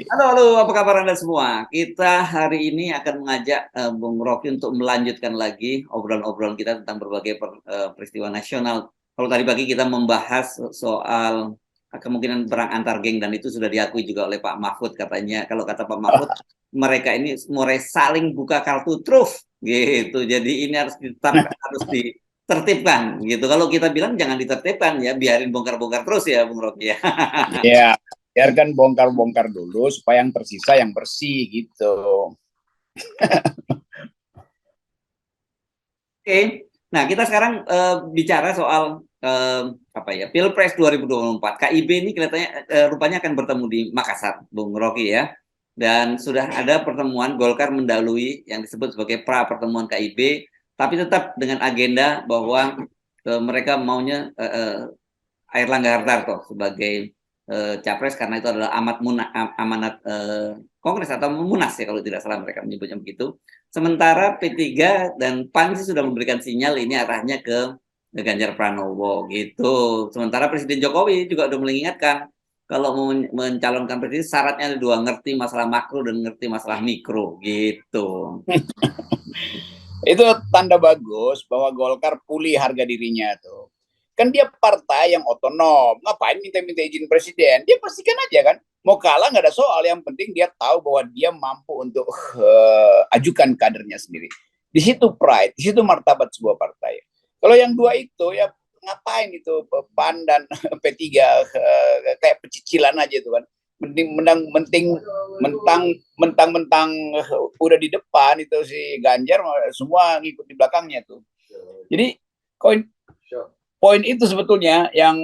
Halo, halo, apa kabar Anda semua? Kita hari ini akan mengajak Bung Rocky untuk melanjutkan lagi obrolan-obrolan kita tentang berbagai peristiwa nasional. Kalau tadi pagi kita membahas soal kemungkinan perang antar geng dan itu sudah diakui juga oleh Pak Mahfud katanya. Kalau kata Pak Mahfud, mereka ini mulai saling buka kartu truf gitu. Jadi ini harus harus ditertibkan gitu. Kalau kita bilang jangan ditertibkan ya, biarin bongkar-bongkar terus ya Bung Rocky ya. Ya, biarkan bongkar-bongkar dulu supaya yang tersisa yang bersih gitu. Oke. Nah, kita sekarang bicara soal apa ya? Pilpres 2024. KIB ini kelihatannya rupanya akan bertemu di Makassar, Bung Rocky ya. Dan sudah ada pertemuan Golkar mendahului yang disebut sebagai pra pertemuan KIB, tapi tetap dengan agenda bahwa mereka maunya Airlangga Hartarto sebagai capres karena itu adalah amanat Kongres atau Munas ya kalau tidak salah mereka menyebutnya begitu. Sementara P3 dan PAN sih sudah memberikan sinyal ini arahnya ke Ganjar Pranowo gitu. Sementara Presiden Jokowi juga sudah mengingatkan kalau mau mencalonkan presiden syaratnya ada dua, ngerti masalah makro dan ngerti masalah mikro gitu. Itu tanda bagus bahwa Golkar pulih harga dirinya tuh. Kan dia partai yang otonom, ngapain minta-minta izin presiden? Dia pastikan aja kan, mau kalah nggak ada soal, yang penting dia tahu bahwa dia mampu untuk ajukan kadernya sendiri. Di situ pride, di situ martabat sebuah partai. Kalau yang dua itu ya ngapain itu PAN dan P3 kayak pecicilan aja itu kan. Mentang-mentang udah di depan itu si Ganjar, semua ngikut di belakangnya tuh. Jadi poin itu sebetulnya yang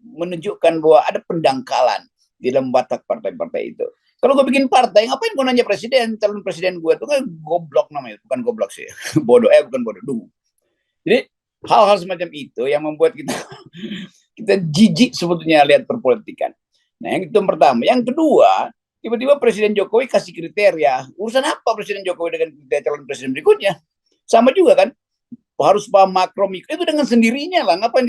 menunjukkan bahwa ada pendangkalan di dalam batak partai-partai itu. Kalau gue bikin partai, ngapain gue nanya presiden, calon presiden gue itu kan goblok namanya, bukan goblok sih, bodoh, bukan bodoh, dungu. Jadi hal-hal semacam itu yang membuat kita jijik sebetulnya lihat perpolitikan. Nah, yang itu yang pertama. Yang kedua, tiba-tiba Presiden Jokowi kasih kriteria. Urusan apa Presiden Jokowi dengan kriteria calon presiden berikutnya? Sama juga kan, harus paham makro mikro, itu dengan sendirinya lah. Ngapain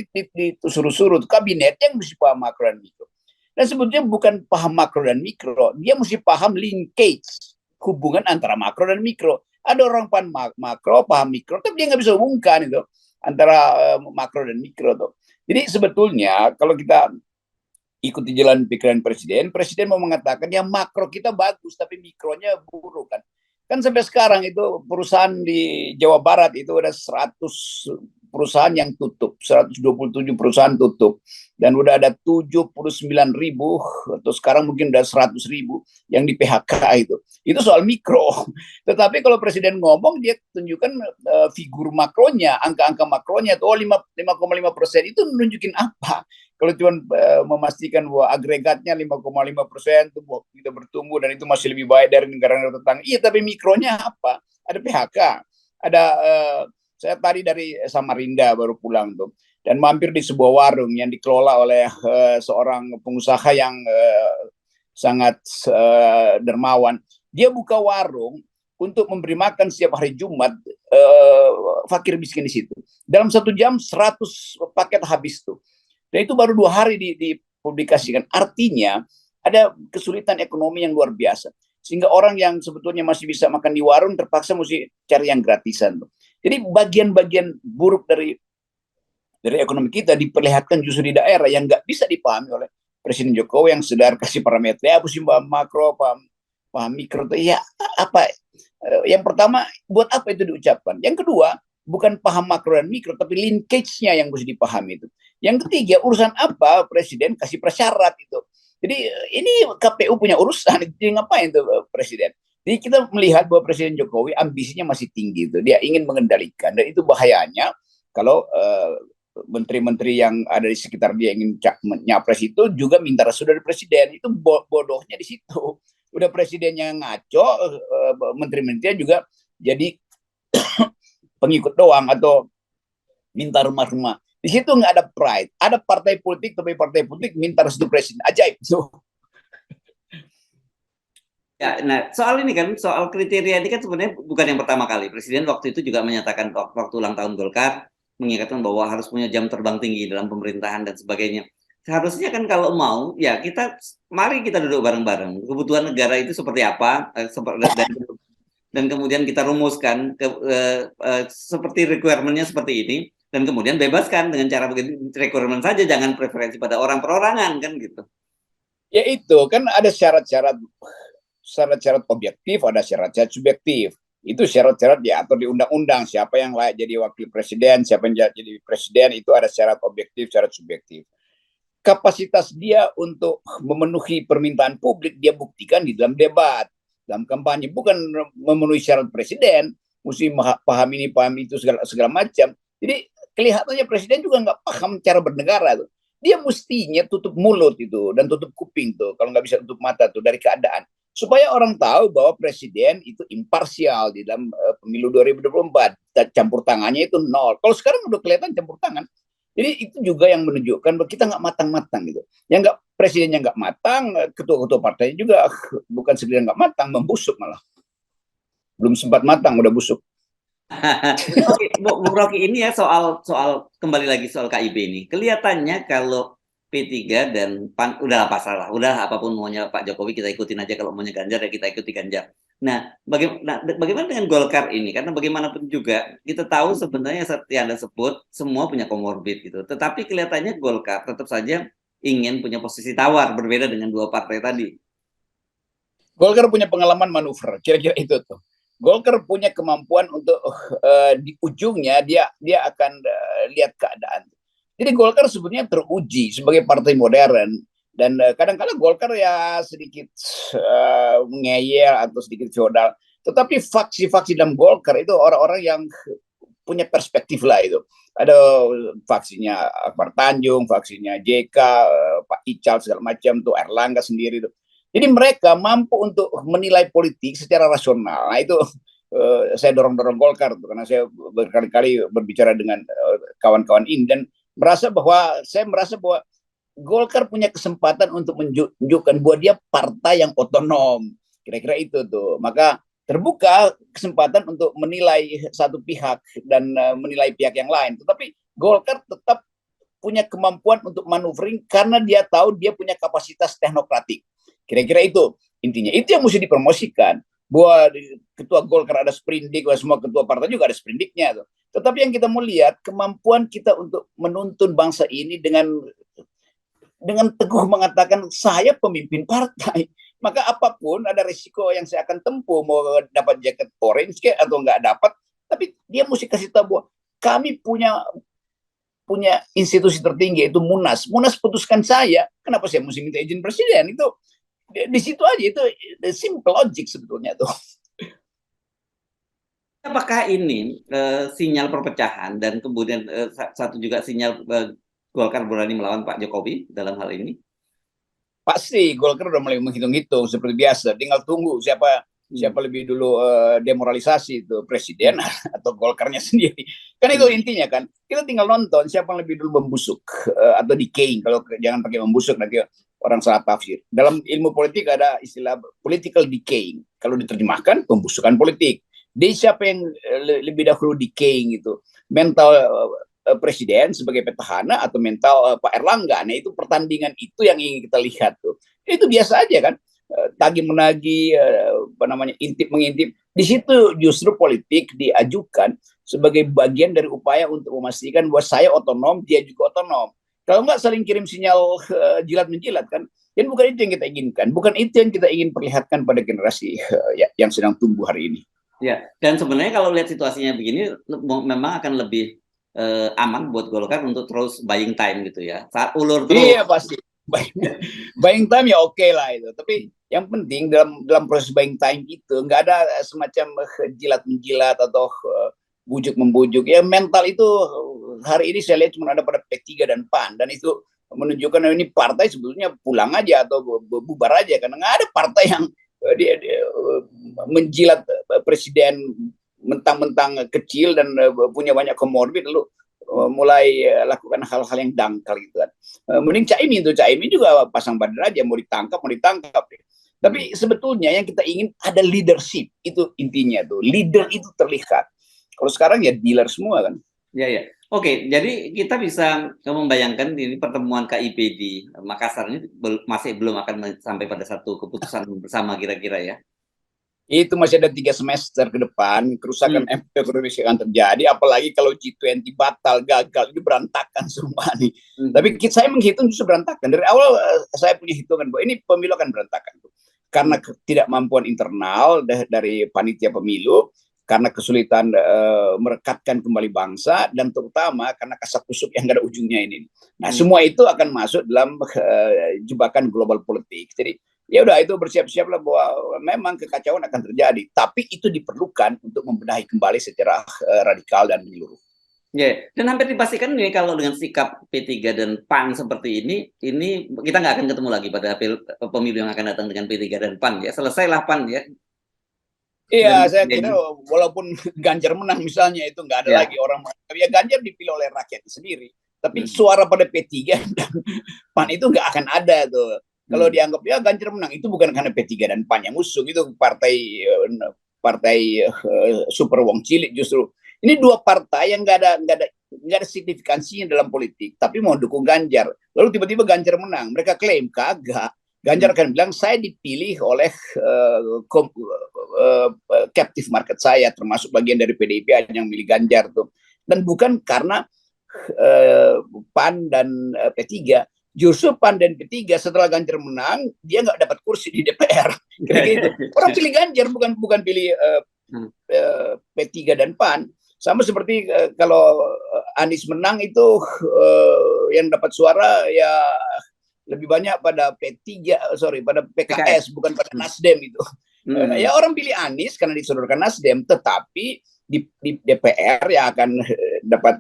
disuruh-suruh? Kabinet yang mesti paham makro dan mikro. Dan sebetulnya bukan paham makro dan mikro, dia mesti paham linkage, hubungan antara makro dan mikro. Ada orang paham makro, paham mikro, tapi dia nggak bisa hubungkan itu antara makro dan mikro tuh. Jadi sebetulnya kalau kita ikuti jalan pikiran presiden mau mengatakan ya makro kita bagus tapi mikronya buruk kan. Kan sampai sekarang itu perusahaan di Jawa Barat itu ada 100 perusahaan yang tutup, 127 perusahaan tutup, dan udah ada 79.000 atau sekarang mungkin udah 100.000 yang di PHK itu soal mikro. Tetapi kalau presiden ngomong dia tunjukkan figur makronya, angka-angka makronya tuh 5,5% itu menunjukin apa? Kalau cuma memastikan bahwa agregatnya 5,5% itu kita bertumbuh dan itu masih lebih baik dari negara-negara tetangga. Iya, tapi mikronya apa? Ada PHK, ada saya tadi dari Samarinda baru pulang tuh dan mampir di sebuah warung yang dikelola oleh seorang pengusaha yang sangat dermawan. Dia buka warung untuk memberi makan setiap hari Jumat fakir miskin di situ. Dalam 1 jam 100 paket habis tuh. Dan itu baru 2 hari dipublikasikan. Artinya ada kesulitan ekonomi yang luar biasa. Sehingga orang yang sebetulnya masih bisa makan di warung terpaksa mesti cari yang gratisan. Jadi bagian-bagian buruk dari ekonomi kita diperlihatkan justru di daerah yang nggak bisa dipahami oleh Presiden Jokowi yang sedar kasih parameter. Ya, sih makro, paham mikro. Ya apa? Yang pertama, buat apa itu diucapkan? Yang kedua, bukan paham makro dan mikro, tapi linkage-nya yang mesti dipahami itu. Yang ketiga, urusan apa presiden kasih prasyarat itu. Jadi ini KPU punya urusan, jadi ngapain itu presiden? Jadi kita melihat bahwa Presiden Jokowi ambisinya masih tinggi itu. Dia ingin mengendalikan dan itu bahayanya kalau menteri-menteri yang ada di sekitar dia ingin nyapres itu juga minta restu dari presiden. Itu bodohnya di situ. Udah presidennya ngaco, menteri-menterinya juga jadi pengikut doang atau minta rumah-rumah. Di situ nggak ada pride. Ada partai politik, tapi partai politik minta restu presiden. Ajaib. Ya, nah soal ini kan, soal kriteria ini kan sebenarnya bukan yang pertama kali. Presiden waktu itu juga menyatakan waktu ulang tahun Golkar, mengingatkan bahwa harus punya jam terbang tinggi dalam pemerintahan dan sebagainya. seharusnya kan kalau mau ya mari kita duduk bareng-bareng. Kebutuhan negara itu seperti apa, dan kemudian kita rumuskan seperti requirement-nya seperti ini, dan kemudian bebaskan dengan cara begitu requirement saja, jangan preferensi pada orang perorangan kan gitu. Ya itu kan ada syarat-syarat objektif, ada syarat-syarat subjektif. Itu syarat-syarat diatur di undang-undang, siapa yang layak jadi wakil presiden, siapa yang jadi presiden, itu ada syarat objektif, syarat subjektif. Kapasitas dia untuk memenuhi permintaan publik dia buktikan di dalam debat, dalam kampanye, bukan memenuhi syarat presiden, mesti paham ini, paham itu, segala macam. Jadi kelihatannya presiden juga nggak paham cara bernegara tuh. Dia mestinya tutup mulut itu dan tutup kuping tuh, kalau nggak bisa tutup mata tuh dari keadaan, supaya orang tahu bahwa presiden itu imparsial di dalam pemilu 2024. Dan campur tangannya itu nol. Kalau sekarang udah kelihatan campur tangan. Jadi itu juga yang menunjukkan bahwa kita nggak matang-matang gitu. Yang nggak, presidennya nggak matang, ketua-ketua partainya juga bukan sekedar nggak matang, membusuk malah. Belum sempat matang udah busuk. Oke, Bung Rocky, ini ya soal kembali lagi soal KIB ini. Kelihatannya kalau P3 dan PAN udah pasrah lah, udah apapun maunya Pak Jokowi kita ikutin aja, kalau maunya Ganjar ya kita ikuti Ganjar. Nah, bagaimana dengan Golkar ini? Karena bagaimanapun juga kita tahu sebenarnya seperti Anda sebut semua punya komorbid gitu. Tetapi kelihatannya Golkar tetap saja ingin punya posisi tawar berbeda dengan dua partai tadi. Golkar punya pengalaman manuver, kira-kira itu tuh. Golkar punya kemampuan untuk di ujungnya dia akan lihat keadaan. Jadi Golkar sebetulnya teruji sebagai partai modern, dan kadang-kadang Golkar ya sedikit ngeyel atau sedikit feodal. Tetapi faksi-faksi dalam Golkar itu orang-orang yang punya perspektif lah itu. Ada faksinya Akbar Tanjung, faksinya JK, Pak Ical segala macam tuh, Erlangga sendiri tuh. Jadi mereka mampu untuk menilai politik secara rasional. Nah itu saya dorong-dorong Golkar tuh, karena saya berkali-kali berbicara dengan kawan-kawan ini dan saya merasa bahwa Golkar punya kesempatan untuk menunjukkan bahwa dia partai yang otonom. Kira-kira itu tuh. Maka terbuka kesempatan untuk menilai satu pihak dan menilai pihak yang lain. Tetapi Golkar tetap punya kemampuan untuk maneuvering karena dia tahu dia punya kapasitas teknokratik. Kira-kira itu intinya. Itu yang mesti dipromosikan. Bahwa ketua Golkar ada sprindik, semua ketua partai juga ada sprindiknya. Tetapi yang kita mau lihat, kemampuan kita untuk menuntun bangsa ini dengan teguh mengatakan saya pemimpin partai. Maka apapun ada risiko yang saya akan tempuh, mau dapat jaket orange kayak atau nggak dapat. Tapi dia mesti kasih tahu bahwa kami punya institusi tertinggi, itu Munas. Munas putuskan saya, kenapa saya mesti minta izin presiden? Itu di situ aja, itu simple logic sebetulnya tuh. Apakah ini sinyal perpecahan dan kemudian satu juga sinyal Golkar berani melawan Pak Jokowi dalam hal ini? Pasti Golkar udah mulai menghitung-hitung seperti biasa. Tinggal tunggu siapa lebih dulu demoralisasi, itu presiden atau Golkarnya sendiri. Kan itu intinya kan. Kita tinggal nonton siapa yang lebih dulu membusuk atau decaying. Kalau jangan pakai membusuk, nanti orang salah tafsir. Dalam ilmu politik ada istilah political decaying. Kalau diterjemahkan, pembusukan politik. Jadi siapa yang lebih dahulu decaying itu? Mental presiden sebagai petahana atau mental Pak Erlangga. Nah itu pertandingan itu yang ingin kita lihat tuh. Itu biasa aja kan. Tagih menagih, intip mengintip. Di situ justru politik diajukan sebagai bagian dari upaya untuk memastikan bahwa saya otonom, dia juga otonom. Kalau nggak saling kirim sinyal jilat menjilat kan, dan bukan itu yang kita inginkan, bukan itu yang kita ingin perlihatkan pada generasi yang sedang tumbuh hari ini. Ya, dan sebenarnya kalau lihat situasinya begini, memang akan lebih aman buat Golkar untuk terus buying time gitu ya. Saat ulur terus. Iya pasti. Buying time ya oke lah itu. Tapi yang penting dalam proses buying time itu nggak ada semacam jilat menjilat atau bujuk membujuk. Ya mental itu hari ini saya lihat cuma ada pada P3 dan PAN, dan itu menunjukkan ini partai sebetulnya pulang aja atau bubar aja, karena nggak ada partai yang dia menjilat presiden mentang-mentang kecil dan punya banyak komorbid lalu mulai lakukan hal-hal yang dangkal gitu kan. Mending Caimin juga pasang badan aja, mau ditangkap. Tapi sebetulnya yang kita ingin ada leadership, itu intinya tuh. Leader itu terlihat. Kalau sekarang ya dealer semua kan. Ya. Oke, jadi kita bisa membayangkan ini pertemuan KIP di Makassar ini masih belum akan sampai pada satu keputusan bersama kira-kira ya. Itu masih ada 3 semester ke depan, kerusakan ekonomi akan terjadi, apalagi kalau G20 batal, gagal, ini berantakan semua nih. Tapi saya menghitung justru berantakan. Dari awal saya punya hitungan bahwa ini pemilu akan berantakan. Karena ketidakmampuan internal dari panitia pemilu, karena kesulitan merekatkan kembali bangsa, dan terutama karena kasakusuk yang gak ada ujungnya ini. Nah, semua itu akan masuk dalam jebakan global politik. Jadi ya udah, itu bersiap-siaplah bahwa memang kekacauan akan terjadi, tapi itu diperlukan untuk membenahi kembali secara radikal dan menyeluruh. Ya, dan hampir dipastikan nih kalau dengan sikap P3 dan PAN seperti ini kita nggak akan ketemu lagi pada pemilu yang akan datang dengan P3 dan PAN ya. Selesailah PAN ya. Iya, saya kira walaupun Ganjar menang misalnya, itu nggak ada lagi orang, ya Ganjar dipilih oleh rakyat sendiri, tapi suara pada P3 dan PAN itu nggak akan ada tuh. Kalau dianggap ya Ganjar menang, itu bukan karena P3 dan PAN yang musuh, itu partai super wong cilik justru. Ini dua partai yang nggak ada signifikansinya dalam politik, tapi mau dukung Ganjar. Lalu tiba-tiba Ganjar menang, mereka klaim kagak. Ganjar akan bilang saya dipilih oleh captive market saya, termasuk bagian dari PDIP yang milih Ganjar tuh, dan bukan karena PAN dan P3. Justru PAN dan P3 setelah Ganjar menang, dia nggak dapat kursi di DPR. Gitu. Orang pilih Ganjar, bukan pilih P3 dan PAN. Sama seperti kalau Anies menang itu yang dapat suara ya lebih banyak pada pada PKS, bukan pada Nasdem itu. Ya orang pilih Anies karena disodorkan Nasdem, tetapi di DPR yang akan dapat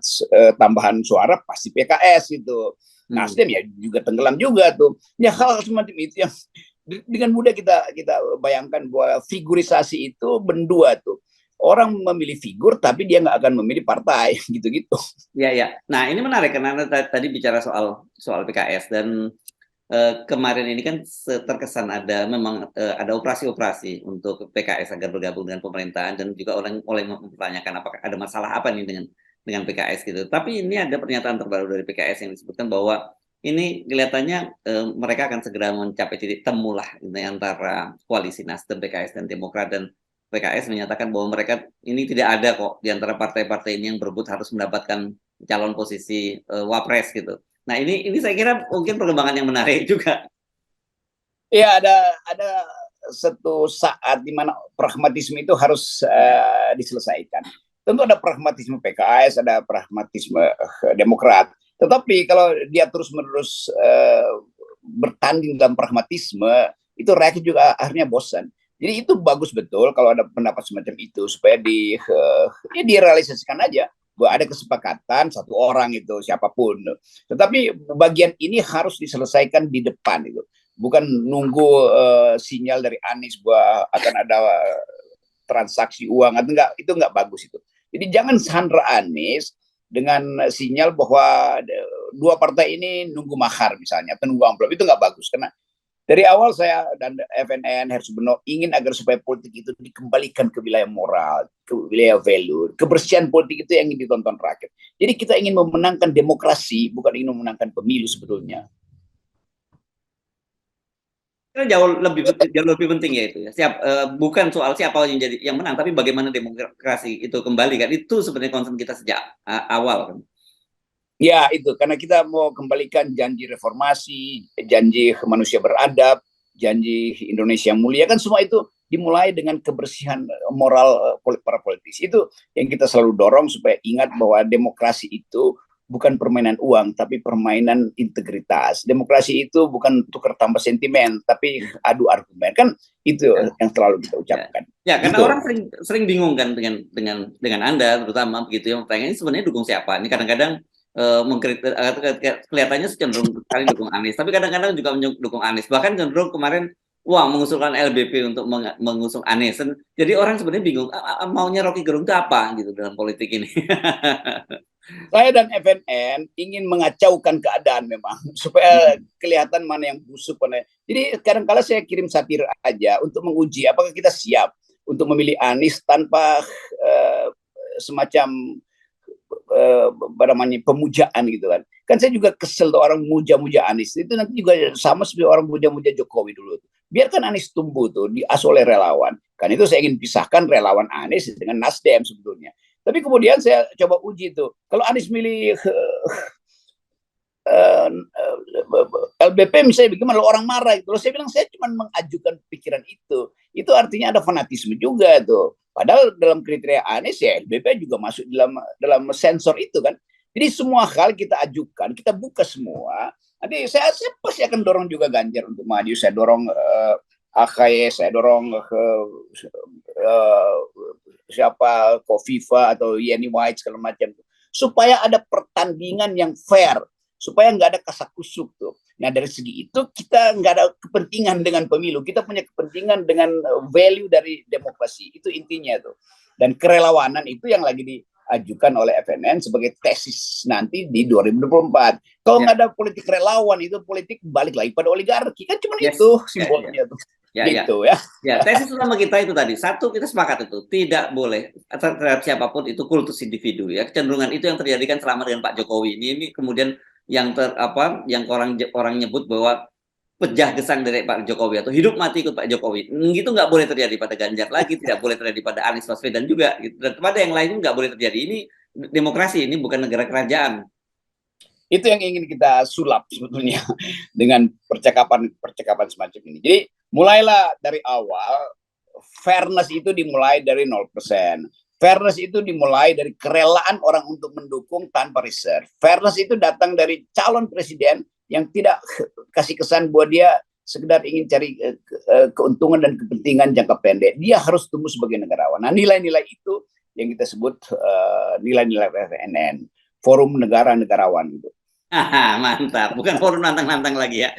tambahan suara pasti PKS itu. Nasdem ya juga tenggelam juga tuh. Ya hal semacam itu yang dengan mudah kita bayangkan bahwa figurisasi itu bendua tuh. Orang memilih figur tapi dia nggak akan memilih partai gitu-gitu. Ya. Nah, ini menarik karena tadi bicara soal PKS dan kemarin ini kan terkesan memang ada operasi-operasi untuk PKS agar bergabung dengan pemerintahan, dan juga orang mulai mempertanyakan apakah ada masalah apa nih dengan PKS gitu. Tapi ini ada pernyataan terbaru dari PKS yang disebutkan bahwa ini kelihatannya mereka akan segera mencapai titik temu lah antara koalisi Nasdem, PKS dan Demokrat, dan PKS menyatakan bahwa mereka ini tidak ada kok di antara partai-partai ini yang berebut harus mendapatkan calon posisi wapres gitu. Nah, ini saya kira mungkin perkembangan yang menarik juga. Iya, ada satu saat di mana pragmatisme itu harus diselesaikan. Tentu ada pragmatisme PKS, ada pragmatisme Demokrat. Tetapi kalau dia terus-menerus bertanding dalam pragmatisme, itu rakyat juga akhirnya bosan. Jadi itu bagus betul kalau ada pendapat semacam itu, supaya direalisasikan aja. Ada kesepakatan satu orang itu siapapun, tetapi bagian ini harus diselesaikan di depan itu, bukan nunggu sinyal dari Anies bahwa akan ada transaksi uang atau enggak. Itu enggak bagus itu. Jadi jangan sandra Anies dengan sinyal bahwa dua partai ini nunggu mahar misalnya atau nunggu amplop. Itu enggak bagus, karena dari awal saya dan FNN Hersubeno ingin agar supaya politik itu dikembalikan ke wilayah moral, ke wilayah value, kebersihan politik itu yang ingin ditonton rakyat. Jadi kita ingin memenangkan demokrasi, bukan ingin memenangkan pemilu sebetulnya. Jauh lebih penting ya itu ya. Bukan soal siapa yang menang, tapi bagaimana demokrasi itu kembali kan. Itu sebenarnya concern kita sejak awal kan. Ya itu, karena kita mau kembalikan janji reformasi, janji manusia beradab, janji Indonesia mulia, kan semua itu dimulai dengan kebersihan moral para politisi. Itu yang kita selalu dorong, supaya ingat bahwa demokrasi itu bukan permainan uang, tapi permainan integritas. Demokrasi itu bukan tukar tambah sentimen, tapi adu argumen. Kan itu yang selalu kita ucapkan. Ya, karena orang sering bingung kan dengan Anda terutama begitu ya. Pertanyaan ini sebenarnya dukung siapa? Ini kadang-kadang kelihatannya cenderung sekali dukung Anies, tapi kadang-kadang juga mendukung Anies. Bahkan cenderung kemarin mengusulkan LBP untuk mengusung Anies. Jadi orang sebenarnya bingung maunya Rocky Gerung itu apa gitu dalam politik ini. Saya dan FNN ingin mengacaukan keadaan memang, supaya kelihatan mana yang busuk. Jadi kadang-kala saya kirim satir aja untuk menguji apakah kita siap untuk memilih Anies tanpa semacam namanya pemujaan gitu kan. Kan saya juga kesel tuh orang muja-muja Anies. Itu nanti juga sama seperti orang muja-muja Jokowi dulu. Biarkan Anies tumbuh tuh, diasuh oleh relawan. Kan itu saya ingin pisahkan relawan Anies dengan Nasdem sebetulnya. Tapi kemudian saya coba uji tuh. Kalau Anies milih LBP misalnya bagaimana orang marah gitu. Saya bilang saya cuma mengajukan pikiran itu. Itu artinya ada fanatisme juga tuh. Padahal dalam kriteria Anies ya LBP juga masuk dalam sensor itu kan. Jadi semua hal kita ajukan, kita buka semua. Nanti saya pasti akan dorong juga Ganjar untuk maju. Saya dorong AHY, saya dorong siapa Kofifa atau Yeni White segala macam. Supaya ada pertandingan yang fair, supaya nggak ada kasak-kusuk tuh. Nah dari segi itu kita nggak ada kepentingan dengan pemilu, kita punya kepentingan dengan value dari demokrasi, itu intinya tuh. Dan kerelawanan itu yang lagi diajukan oleh FNN sebagai tesis nanti di 2024. Kalau nggak ada politik relawan, itu politik balik lagi pada oligarki, kan cuma itu simbolnya tuh. Gitu ya. Ya, tesis utama kita itu tadi. Satu, kita sepakat itu tidak boleh terhadap siapapun itu kultus individu ya. Kecenderungan itu yang terjadi kan selama dengan Pak Jokowi ini kemudian yang yang orang nyebut bahwa pejah gesang dari Pak Jokowi atau hidup mati ikut Pak Jokowi. Itu nggak boleh terjadi pada Ganjar lagi, tidak boleh terjadi pada Anies Baswedan juga gitu. Dan pada yang lain nggak boleh terjadi. Ini demokrasi, ini bukan negara kerajaan. Itu yang ingin kita sulap sebetulnya dengan percakapan semacam ini. Jadi mulailah dari awal, fairness itu dimulai dari 0%. Fairness itu dimulai dari kerelaan orang untuk mendukung tanpa reserve. Fairness itu datang dari calon presiden yang tidak kasih kesan bahwa dia sekedar ingin cari keuntungan dan kepentingan jangka pendek. Dia harus tumbuh sebagai negarawan. Nah, nilai-nilai itu yang kita sebut nilai-nilai FNN, Forum Negara-Negarawan gitu. Mantap, bukan forum nantang-nantang lagi ya.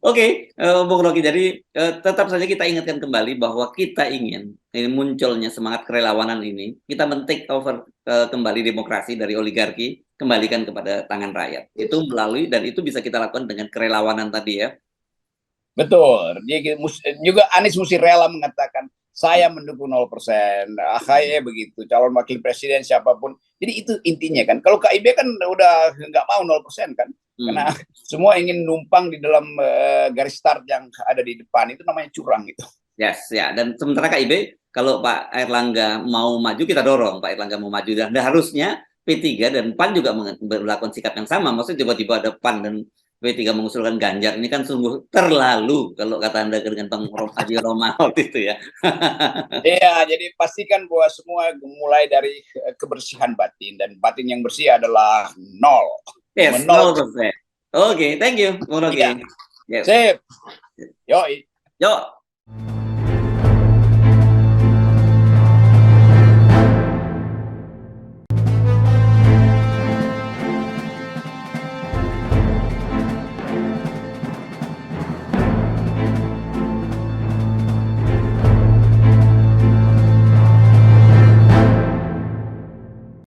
Oke, Bung Rocky, jadi tetap saja kita ingatkan kembali bahwa kita ingin munculnya semangat kerelawanan ini, kita men-take over kembali demokrasi dari oligarki, kembalikan kepada tangan rakyat. Itu melalui, dan itu bisa kita lakukan dengan kerelawanan tadi ya. Betul, dia juga Anies mesti rela mengatakan, saya mendukung 0%, AHY begitu, calon wakil presiden siapapun. Jadi itu intinya kan. Kalau KIB kan udah nggak mau 0% kan. Karena semua ingin numpang di dalam garis start yang ada di depan. Itu namanya curang gitu. Yes, ya. Dan sementara KIB, kalau Pak Airlangga mau maju, kita dorong Pak Airlangga mau maju. Dan harusnya P3 dan PAN juga melakukan sikap yang sama. Maksudnya tiba-tiba ada PAN dan P3 mengusulkan Ganjar, ini kan sungguh terlalu kalau kata Anda dengan Bang Haji Roma waktu itu ya. Iya, jadi pastikan bahwa semua mulai dari kebersihan batin, dan batin yang bersih adalah 0. Yes, 0%. Oke, thank you, Bung Rocky. Iya. Yes. Sip. Yo.